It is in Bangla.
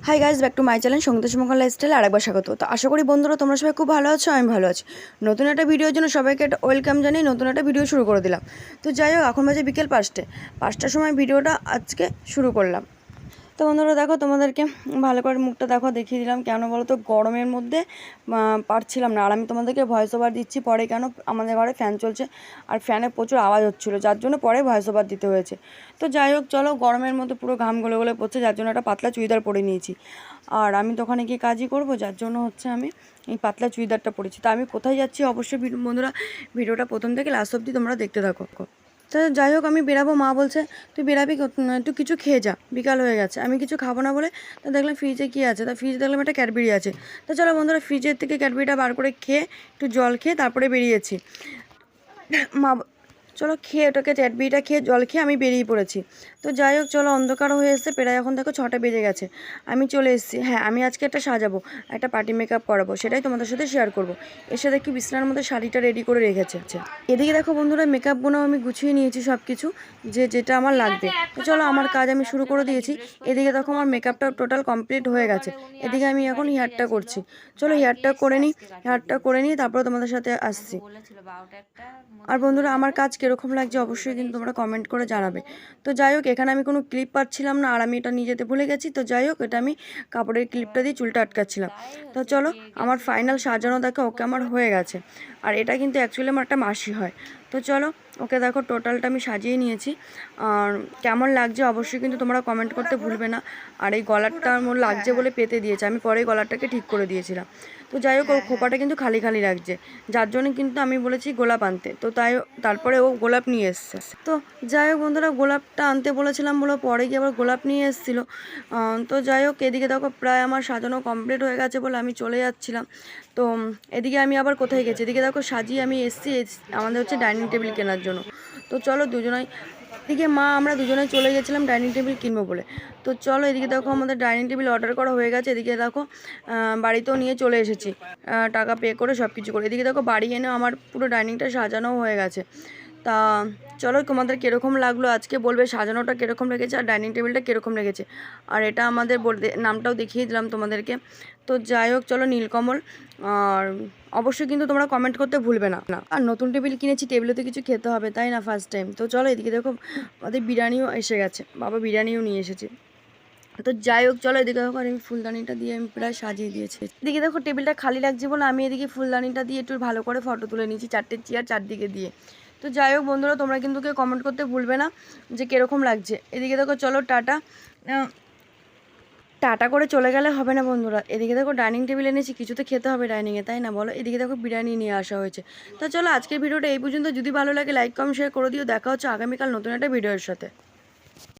Hi guys, back to my channel সঙ্গীত সুমঙ্গল লাইফস্টাইল। আরেকবার স্বাগত। তো আশা করি বন্ধুরা তোমরা সবাই খুব ভালো আছো, আমি ভালো আছি। নতুন একটা ভিডিওর জন্য সবাইকে একটা ওয়েলকাম জানিয়ে নতুন একটা ভিডিও শুরু করে দিলাম। তো যাই হোক, এখন বাজে বিকেল 5টার সময় ভিডিওটা আজকে শুরু করলাম। তো বন্ধুরা দেখো, তোমাদেরকে ভালো করে মুখটা দেখিয়ে দিলাম। কেন বলো তো, গরমের মধ্যে পারছিলাম না। আর আমি তোমাদেরকে ভয়েস ওভার দিচ্ছি পরে, কেন আমাদের ঘরে ফ্যান চলছে আর ফ্যানে প্রচুর আওয়াজ হচ্ছিলো, যার জন্য পরে ভয়েস ওভার দিতে হয়েছে। তো যাই হোক, চলো, গরমের মধ্যে পুরো ঘাম গলে গলে পড়ছে, যার জন্য একটা পাতলা চুড়িদার পরে নিয়েছি। আর আমি তো ওখানে গিয়ে কাজই করবো, যার জন্য হচ্ছে আমি এই পাতলা চুড়িদারটা পরেছি। তো আমি কোথায় যাচ্ছি অবশ্যই বন্ধুরা ভিডিওটা প্রথম থেকে লাস্ট অবধি তোমরা দেখতে থাকো। তো যাই হোক, আমি বেরাবো। মা বলছে তুই বেরাবি, একটু কিছু খেয়ে যা, বিকাল হয়ে গেছে। আমি কিছু খাবো না বলে তো দেখলাম ফ্রিজে কী আছে, তা ফ্রিজে দেখলাম একটা ক্যাডবেরি আছে। তো চলো বন্ধুরা, ফ্রিজের থেকে ক্যাডবেরিটা বার করে খেয়ে একটু জল খেয়ে তারপরে বেরিয়েছি। মা চলো খেয়ে ওটাকে ক্যাডবেরিটা খেয়ে জল খেয়ে আমি বেরিয়ে পড়েছি। তো যাই হোক, চলো, অন্ধকার হয়ে এসছে, প্রায় এখন দেখো 6টা বেজে গেছে। আমি চলে এসেছি। হ্যাঁ, আমি আজকে একটা সাজাবো, একটা পার্টি মেকআপ করাবো, সেটাই তোমাদের সাথে শেয়ার করবো। এসে দেখি বিছানার মধ্যে শাড়িটা রেডি করে রেখেছে। এদিকে দেখো বন্ধুরা, মেকআপগুলো আমি গুছিয়ে নিয়েছি সব কিছু, যেটা আমার লাগবে। তো চলো, আমার কাজ আমি শুরু করে দিয়েছি। এদিকে দেখো আমার মেকআপটা টোটাল কমপ্লিট হয়ে গেছে। এদিকে আমি এখন হেয়ারটা করছি। চলো হেয়ারটা করে নিই তারপরে তোমাদের সাথে আসছি। আর বন্ধুরা, আমার কাজ কীরকম লাগছে অবশ্যই কিন্তু তোমরা কমেন্ট করে জানাবে। তো যাই হোক, এখানে আমি কোনো ক্লিপ পাচ্ছিলাম না, আর আমি এটা নিয়ে যেতে ভুলে গেছি। তো যাই হোক, এটা আমি কাপড়ের ক্লিপটা দিয়ে চুলটা আটকাচ্ছিলাম। তো চলো, আমার ফাইনাল সাজানো দেখো ওকে আমার হয়ে গেছে। আর এটা কিন্তু অ্যাকচুয়ালি আমার একটা মাসি হয়। তো চলো, ওকে দেখো টোটালটা আমি সাজিয়ে নিয়েছি। আর কেমন লাগছে অবশ্যই কিন্তু তোমরা কমেন্ট করতে ভুলবে না। আর এই গলারটা আমার লাগছে বলে পেতে দিয়েছে, আমি পরে গলারটাকে ঠিক করে দিয়েছিলাম। তো যাই হোক, ওর খোপাটা কিন্তু খালি খালি লাগছে, যার জন্য কিন্তু আমি বলেছি গোলাপ আনতে। তো তারপরে ও গোলাপ নিয়ে এসছে। তো যাই হোক বন্ধুরা, গোলাপটা আনতে বলেছিলাম বলে পরে গিয়ে আবার গোলাপ নিয়ে এসেছিলো। তো যাই হোক, এদিকে দেখো প্রায় আমার সাজানো কমপ্লিট হয়ে গেছে বলে আমি চলে যাচ্ছিলাম। তো এদিকে আমি আবার কোথায় গেছি, এদিকে দেখো সাজিয়ে আমি এসছি আমাদের হচ্ছে ডাইনিং টেবিল কেনার জন্য। তো চলো দুজনাই, এদিকে মা আমরা দুজনে চলে গেছিলাম ডাইনিং টেবিল কিনবো বলে। তো চলো, এদিকে দেখো আমাদের ডাইনিং টেবিল অর্ডার করা হয়ে গেছে। এদিকে দেখো বাড়িতেও নিয়ে চলে এসেছি, টাকা পে করে সব কিছু করে। এদিকে দেখো বাড়ি এনে আমার পুরো ডাইনিংটা সাজানোও হয়ে গেছে। তা চলো, তোমাদের কীরকম লাগলো আজকে বলবে, সাজানোটা কীরকম লেগেছে আর ডাইনিং টেবিলটা কীরকম লেগেছে। আর এটা আমাদের নামটাও দেখিয়ে দিলাম তোমাদেরকে। তো যাই হোক, চলো, নীলকমল। আর অবশ্যই কিন্তু তোমরা কমেন্ট করতে ভুলবে না। আর নতুন টেবিল কিনেছি, টেবিলে তো কিছু খেতে হবে, তাই না, ফার্স্ট টাইম। তো চলো, এদিকে দেখো আমাদের বিরিয়ানিও এসে গেছে, বাবা বিরিয়ানিও নিয়ে এসেছে। তো যাই হোক, চলো, এদিকে দেখো আমি ফুলদানিটা দিয়ে আমি প্রায় সাজিয়ে দিয়েছি। এদিকে দেখো টেবিলটা খালি লাগছে বলে আমি এদিকে ফুলদানিটা দিয়ে একটু ভালো করে ফটো তুলে নিয়েছি, 4টে চেয়ার চারদিকে দিয়ে। তো যাই হোক বন্ধুরা, তোমরা কিন্তু কেউ কমেন্ট করতে ভুলবে না যে কীরকম লাগছে। এদিকে দেখো, চলো টাটা করে চলে গেলে হবে না বন্ধুরা। এদিকে দেখো ডাইনিং টেবিল এনেছি, কিছু তো খেতে হবে ডাইনিংয়ে, তাই না বলো। এদিকে দেখো বিরিয়ানি নিয়ে আসা হয়েছে। তো চলো, আজকের ভিডিওটা এই পর্যন্ত। যদি ভালো লাগে লাইক কমেন্ট শেয়ার করে দিও। দেখা হচ্ছে আগামীকাল নতুন একটা ভিডিওর সাথে।